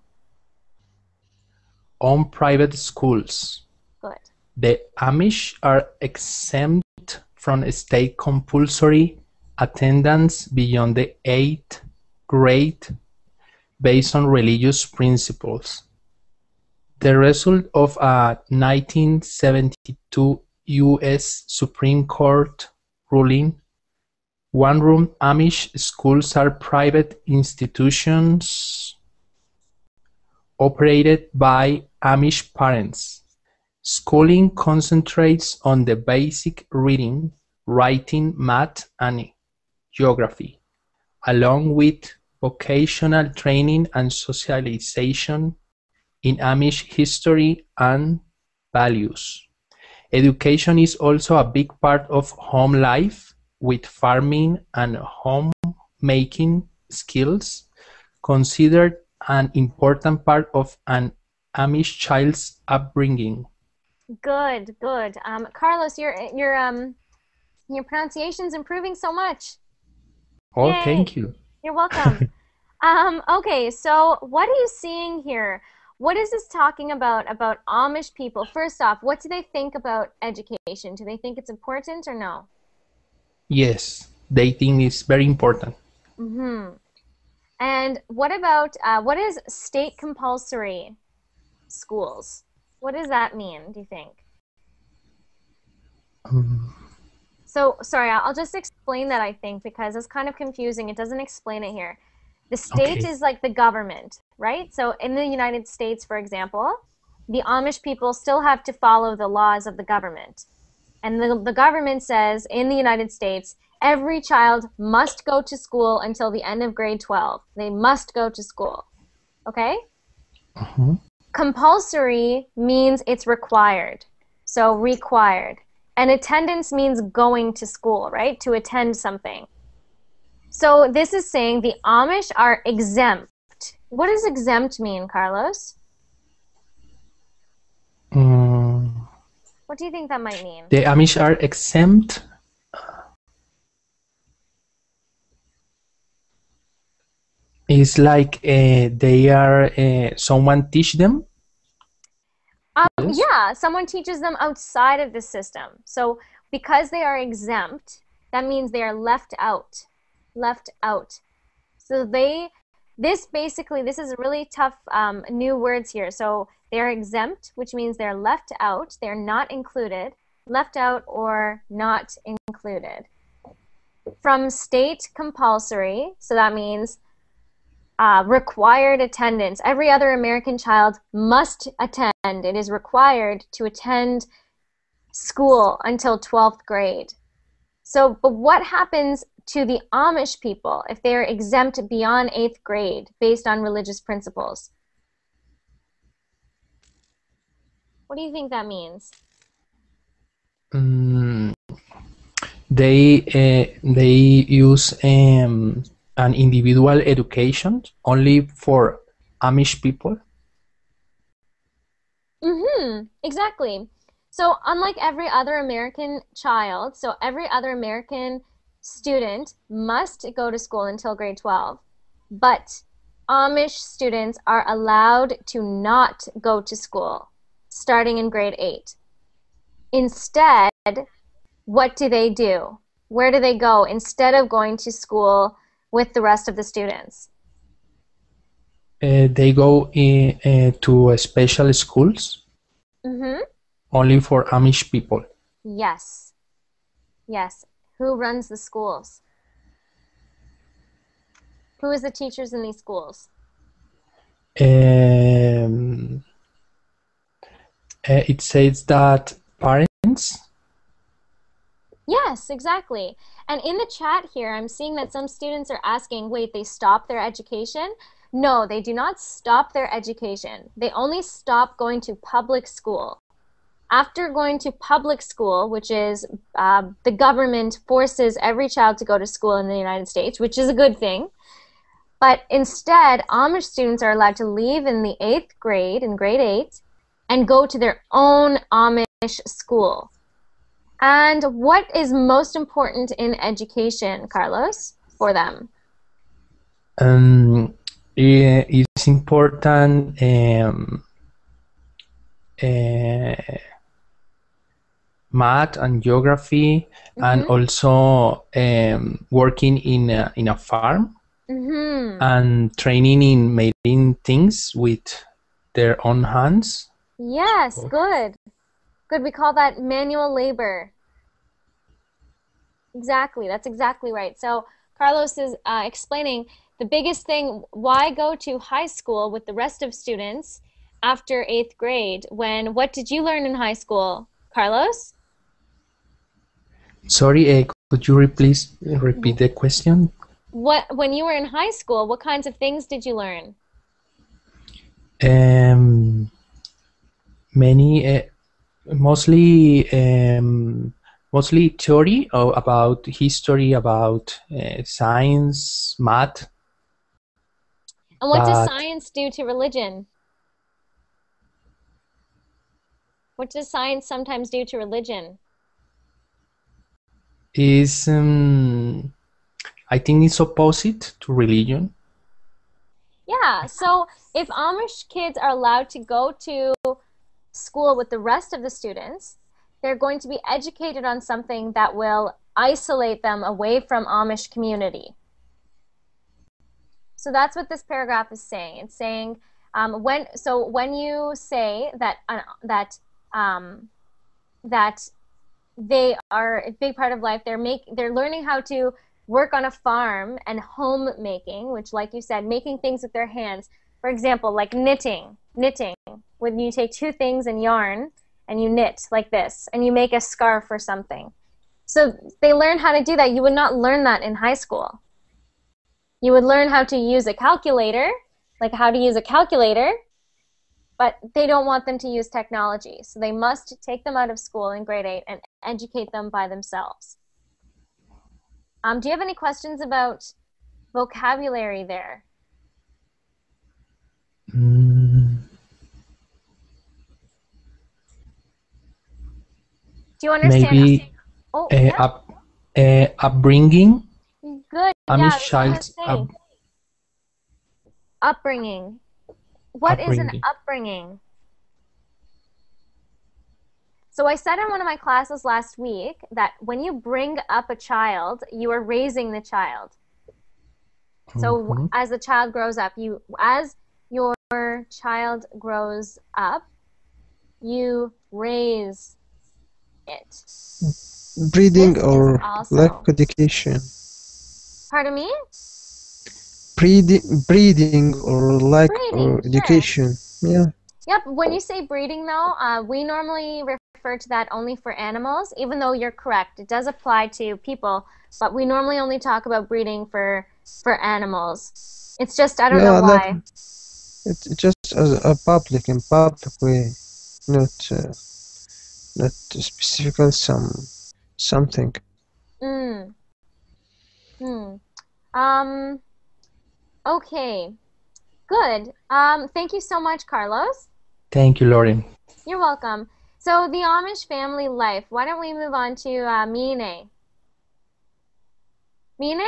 own private schools. Good. The Amish are exempt from state compulsory attendance beyond the 8th grade based on religious principles. The result of a 1972 U.S. Supreme Court ruling, one-room Amish schools are private institutions operated by Amish parents. Schooling concentrates on the basic reading, writing, math, and geography, along with vocational training and socialization in Amish history and values. Education is also a big part of home life, with farming and homemaking skills considered an important part of an Amish child's upbringing. Good, good. Carlos, your pronunciation's improving so much. Oh, Yay. thank you. You're welcome. Okay, so what are you seeing here? What is this talking about Amish people? First off, what do they think about education? Do they think it's important or no? Yes, they think it's very important. And what about, what is state compulsory schools? What does that mean, do you think? So, sorry, I'll just explain that, I think, because it's kind of confusing. It doesn't explain it here. The state is like the government, right? So in the United States, for example, the Amish people still have to follow the laws of the government. And the government says in the United States, every child must go to school until the end of grade 12. They must go to school. Okay? Compulsory means it's required. So required. And attendance means going to school, right? To attend something. So this is saying the Amish are exempt. What does exempt mean, Carlos? What do you think that might mean? The Amish are exempt. It's like they are, someone teach them? Yes. Yeah, someone teaches them outside of the system. So because they are exempt, that means they are left out. Left out. So this is really tough new words here. So they're exempt, which means they're left out. They're not included. Left out or not included. From state compulsory, so that means required attendance. Every other American child must attend. It is required to attend school until 12th grade. So, but what happens to the Amish people if they're exempt beyond 8th grade based on religious principles? What do you think that means? They use an individual education only for Amish people. Exactly. So unlike every other American child, so every other American student must go to school until grade 12, but Amish students are allowed to not go to school starting in grade 8. Instead, what do they do? Where do they go instead of going to school with the rest of the students? They go to special schools only for Amish people. Yes. Yes. Who runs the schools? Who is the teachers in these schools? It says that parents. Yes, exactly. And in the chat here, I'm seeing that some students are asking, wait, they stop their education? No, they do not stop their education. They only stop going to public school. After going to public school, which is the government forces every child to go to school in the United States, which is a good thing. But instead, Amish students are allowed to leave in the 8th grade, in grade 8, and go to their own Amish school. And what is most important in education, Carlos, for them? It's important math and geography, and also working in a farm, and training in making things with their own hands. Yes, good. Good, we call that manual labor. Exactly, that's exactly right. So Carlos is explaining the biggest thing, why go to high school with the rest of students after 8th grade when, what did you learn in high school, Carlos? Sorry, could you please repeat the question? When you were in high school, what kinds of things did you learn? Many, mostly theory about history, about science, math. And what does science do to religion? What does science sometimes do to religion? Is I think it's opposite to religion. Yeah, so if Amish kids are allowed to go to school with the rest of the students, they're going to be educated on something that will isolate them away from Amish community. So that's what this paragraph is saying. It's saying when you say that that they are a big part of life, they're learning how to work on a farm and homemaking, which, like you said, making things with their hands. For example, like knitting, when you take two things and yarn and you knit like this and you make a scarf or something. So they learn how to do that. You would not learn that in high school. You would learn how to use a calculator, like how to use a calculator, but they don't want them to use technology. So they must take them out of school in grade 8 and educate them by themselves. Do you have any questions about vocabulary there? Do you understand? Maybe upbringing. Good. Amish child's upbringing. What is an upbringing? So I said in one of my classes last week that when you bring up a child, you are raising the child. So as the child grows up, as your child grows up, you raise it. Breeding or lack of education. Pardon me? Breeding or lack of education. Sure. Yeah. Yep. When you say breeding, though, we normally refer to that only for animals, even though you're correct. It does apply to people, but we normally only talk about breeding for animals. It's just, I don't know why. It's just as a public, in public way, not not specifically something. Mm. Okay. Good. Thank you so much, Carlos. Thank you, Lauren. You're welcome. So the Amish family life. Why don't we move on to Mine? Mine?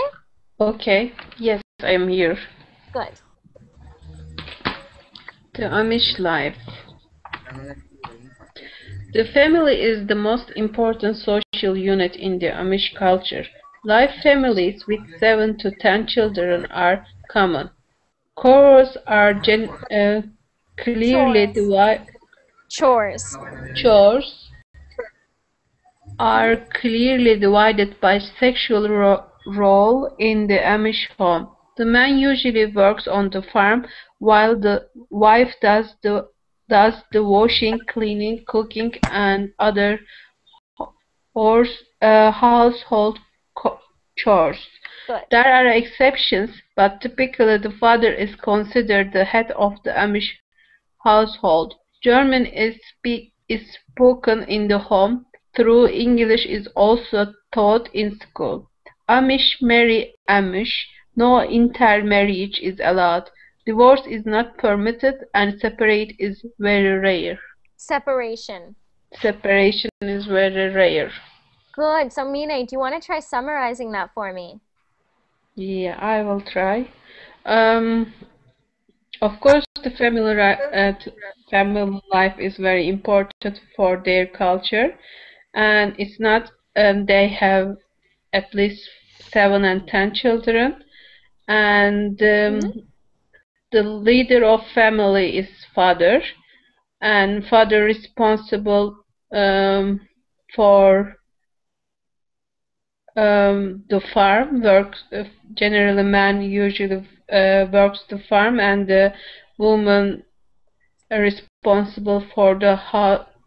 Okay. Yes, I'm here. Good. The Amish life. The family is the most important social unit in the Amish culture. Live families with 7 to 10 children are common. Chores are clearly divided. Chores are clearly divided by sexual role in the Amish home. The man usually works on the farm while the wife does the washing, cleaning, cooking, and other household chores. Good. There are exceptions, but typically the father is considered the head of the Amish household. German is spoken in the home, though English is also taught in school. Amish marry Amish. No intermarriage is allowed. Divorce is not permitted, and separate is very rare. Separation is very rare. Good. So Mine, do you want to try summarizing that for me? Yeah, I will try. Of course, the family life is very important for their culture, and it's not. They have at least 7 and 10 children, and the leader of family is father, and father responsible for the farm works. Generally, man usually works the farm, and the woman are responsible for the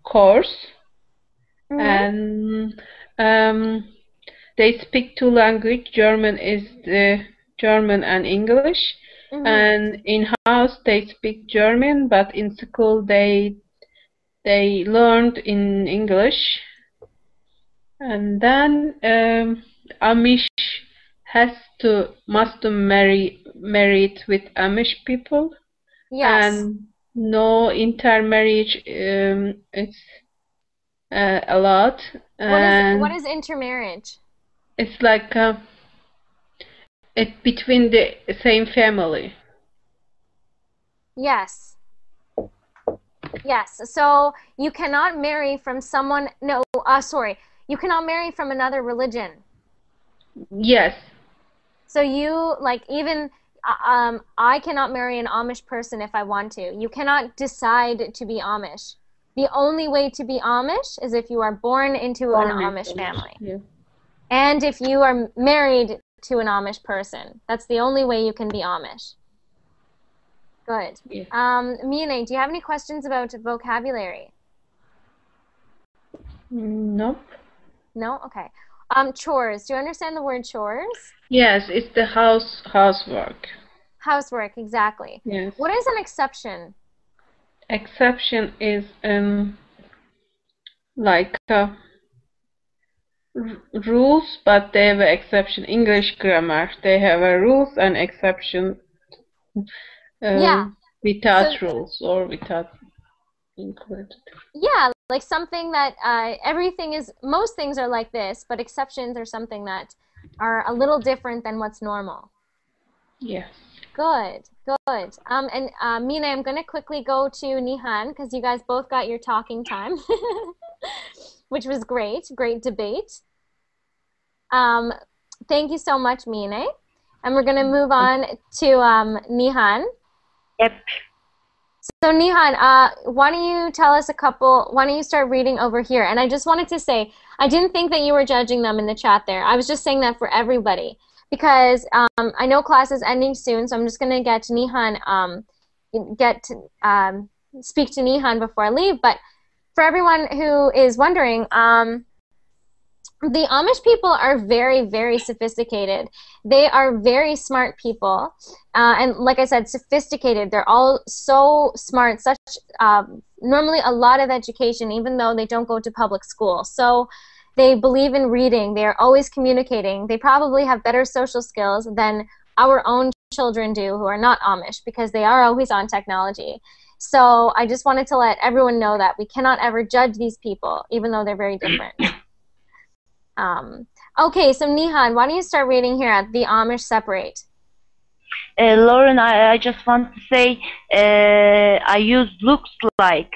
course. And they speak 2 languages. German is the German and English. And in house they speak German, but in school they learned in English. And then Amish must married with Amish people. Yes. And no intermarriage. It's allowed. What is intermarriage? It's like it's between the same family. Yes. Yes. So you cannot marry from someone. No. Sorry. You cannot marry from another religion. Yes. So you even. I cannot marry an Amish person if I want to. You cannot decide to be Amish. The only way to be Amish is if you are born into an Amish family. Yeah. And if you are married to an Amish person. That's the only way you can be Amish. Good. Yeah. Mine, do you have any questions about vocabulary? Nope. No? Okay. Chores. Do you understand the word chores? Yes, it's the housework. Housework, exactly. Yes. What is an exception? Exception is like rules, but they have an exception. English grammar, they have a rules and exception. Without rules or without included. Yeah, like something that most things are like this, but exceptions are something that are a little different than what's normal. Yes. Good, good. And Mina, I'm going to quickly go to Nihan because you guys both got your talking time, which was great. Great debate. Thank you so much, Mina. And we're going to move on to Nihan. Yep. So Nihan, why don't you tell us why don't you start reading over here? And I just wanted to say, I didn't think that you were judging them in the chat there. I was just saying that for everybody. Because I know class is ending soon, so I'm just going to get to Nihan, speak to Nihan before I leave. But for everyone who is wondering, the Amish people are very, very sophisticated. They are very smart people. And like I said, sophisticated. They're all so smart, such normally a lot of education, even though they don't go to public school. So they believe in reading. They're always communicating. They probably have better social skills than our own children do who are not Amish, because they are always on technology. So I just wanted to let everyone know that we cannot ever judge these people, even though they're very different. Okay, so Nihan, why don't you start reading here at The Amish Separate? Lauren, I just want to say I use looks like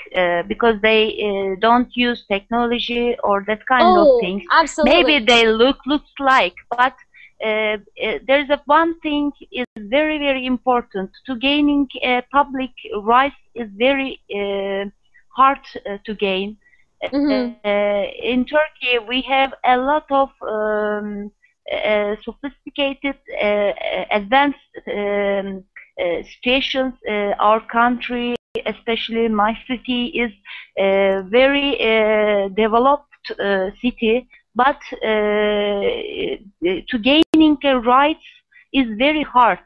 because they don't use technology or that kind of things. Absolutely. Maybe they looks like, but there's one thing is very, very important. To gaining public rights is very hard to gain. In Turkey, we have a lot of sophisticated, advanced situations. Our country, especially my city, is a very developed city, but to gaining rights is very hard.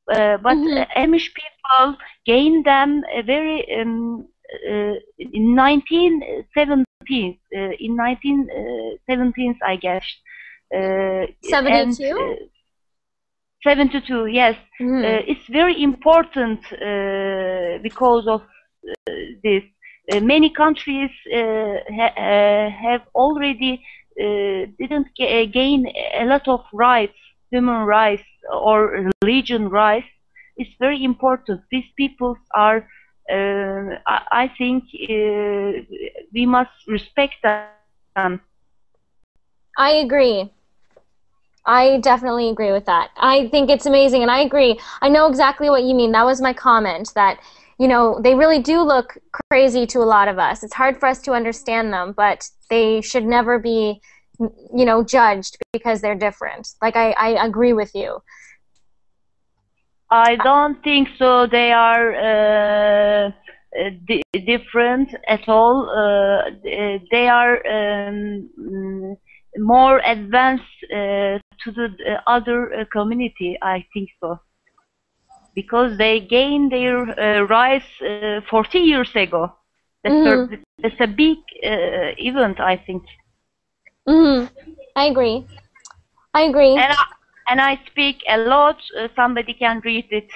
But Amish people gain them very in 1917. In 1917, I guess. 72? 72, yes. It's very important because of this. Many countries have already didn't gain a lot of rights, human rights or religion rights. It's very important. These peoples are, I think, we must respect them. I agree. I definitely agree with that. I think it's amazing, and I agree. I know exactly what you mean. That was my comment, that, you know, they really do look crazy to a lot of us. It's hard for us to understand them, but they should never be, you know, judged because they're different. Like, I agree with you. I don't think so. They are different at all. They are more advanced to the other community, I think so. Because they gained their rights 40 years ago. That's a big event, I think. I agree. I agree. And I speak a lot. Somebody can read it.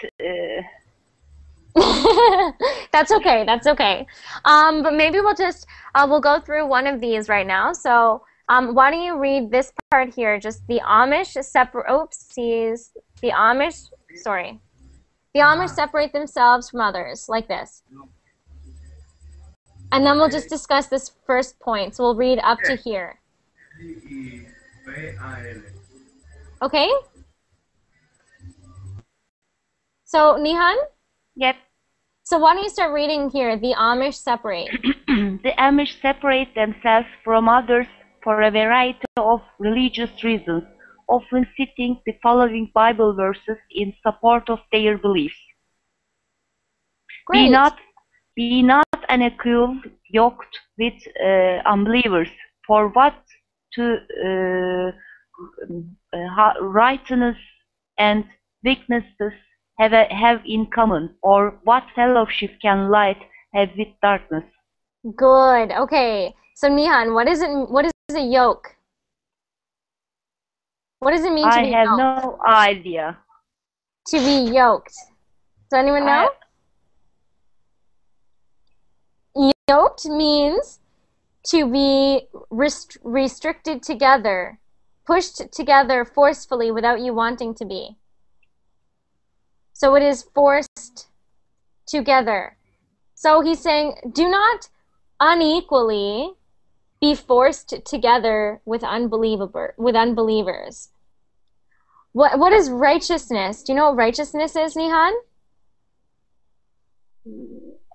That's okay. That's okay. But maybe we'll just we'll go through one of these right now. So why don't you read this part here? Just the Amish separate. Oopsies. The Amish. Sorry. The Amish separate themselves from others, like this. And then we'll just discuss this first point. So we'll read up to here. Okay? So, Nihan? Yep. So why don't you start reading here? The Amish separate. The Amish separate themselves from others for a variety of religious reasons, often citing the following Bible verses in support of their beliefs. Great. Be not unequal yoked with unbelievers, for what to righteousness and weaknesses have in common, or what fellowship can light have with darkness? Good. Okay. So Nihan, what is a yoke? What does it mean to be yoked? I have no idea. To be yoked. Does anyone know? Yoked means to be restricted together, pushed together forcefully without you wanting to be. So it is forced together. So he's saying, do not unequally be forced together with unbelievers. What is righteousness? Do you know what righteousness is, Nihan?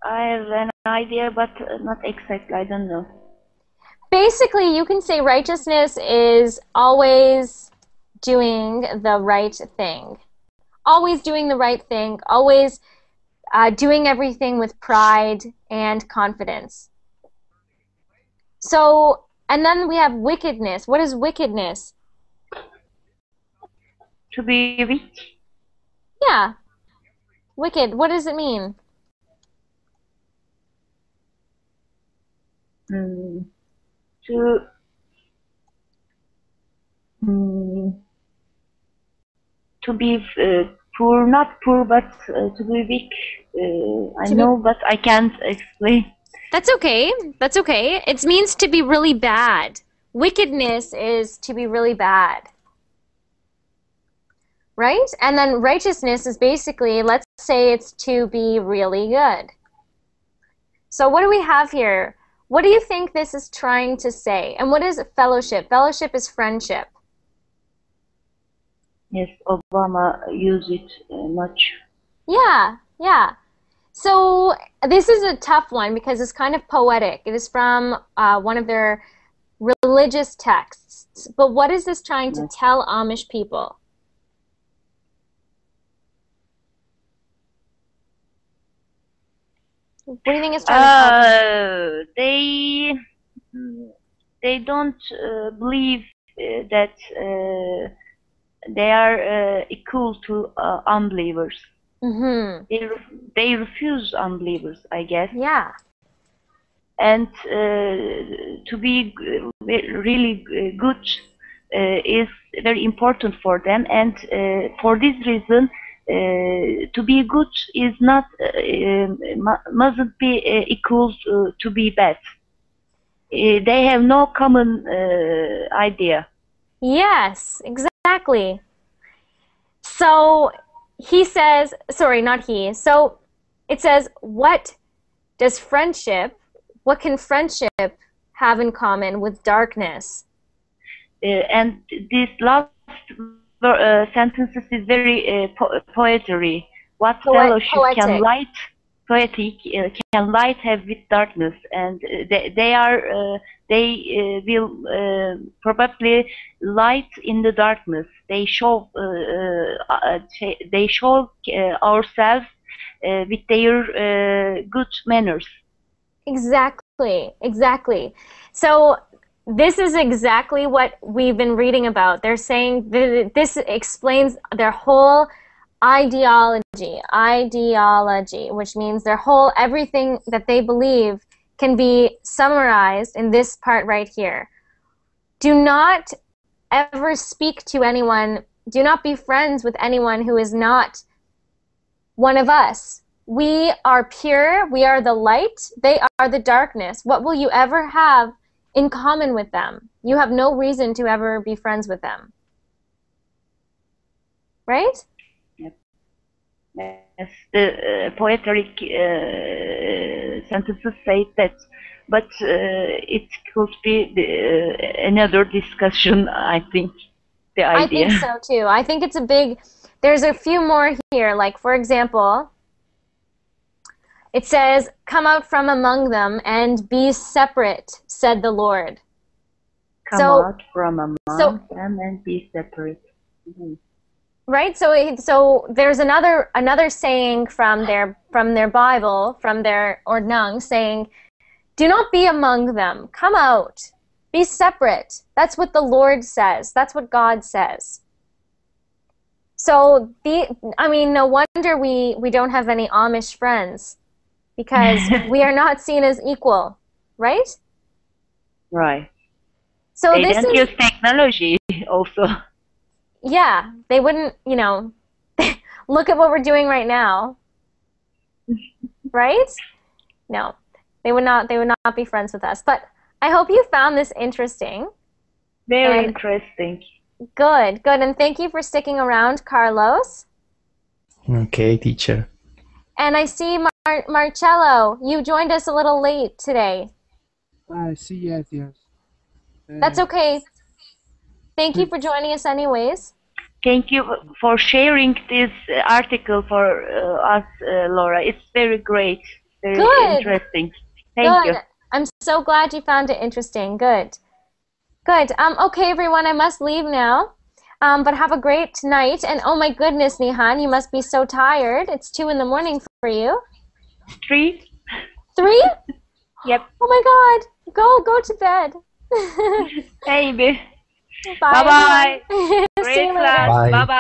I have an idea, but not exactly. I don't know. Basically, you can say righteousness is always doing the right thing. Always doing the right thing. Always doing everything with pride and confidence. So, and then we have wickedness. What is wickedness? To be weak. Yeah. Wicked. What does it mean? To to be poor, not poor, but to be weak. I know, but I can't explain. That's okay. That's okay. It means to be really bad. Wickedness is to be really bad. Right? And then righteousness is basically, let's say it's to be really good. So what do we have here? What do you think this is trying to say? And what is fellowship? Fellowship is friendship. Yes, Obama used it much. Yeah, yeah. So this is a tough one because it's kind of poetic. It is from one of their religious texts. But what is this trying to tell Amish people? What do you think it's trying to tell them? They don't believe that they are equal to unbelievers. Mm-hmm. They refuse unbelievers, I guess. Yeah. And to be really good is very important for them. And for this reason, to be good is not mustn't be equal to be bad. They have no common idea. Yes, exactly. So he says, sorry, not he. So it says, what can friendship have in common with darkness? And this last sentences is very poetry. What fellowship can light, poetic can light have with darkness, and they will probably light in the darkness. They show ourselves with their good manners. Exactly, exactly. So this is exactly what we've been reading about. They're saying this explains their whole ideology, which means their whole, everything that they believe can be summarized in this part right here. Do not ever speak to anyone, do not be friends with anyone who is not one of us. We are pure, we are the light, they are the darkness. What will you ever have in common with them? You have no reason to ever be friends with them. Right? Yep. Yes, the poetic sentences say that, but it could be another discussion, I think, the idea. I think so too. I think it's a big, there's a few more here, like for example, it says, come out from among them and be separate, said the Lord. Come out from among them and be separate. Mm-hmm. Right? So there's another saying from their Bible, from their Ordnung, saying, do not be among them. Come out. Be separate. That's what the Lord says. That's what God says. So no wonder we don't have any Amish friends, because we are not seen as equal, right? Right. So they don't use technology also. Yeah, they wouldn't, look at what we're doing right now. Right? No. They would not be friends with us. But I hope you found this interesting. Very interesting. Good. And thank you for sticking around, Carlos. Okay, teacher. And I see Marcello, you joined us a little late today. I see, yes. That's okay. Thank you for joining us anyways. Thank you for sharing this article for us, Laura. It's very great. Very interesting. Thank you. I'm so glad you found it interesting. Good. Okay, everyone, I must leave now. But have a great night. And oh my goodness, Nihan, you must be so tired. It's 2 in the morning for you. 3. 3? Yep. Oh my God. Go to bed. Maybe. Bye. Bye-bye. See Great you class. later. Bye. Bye-bye.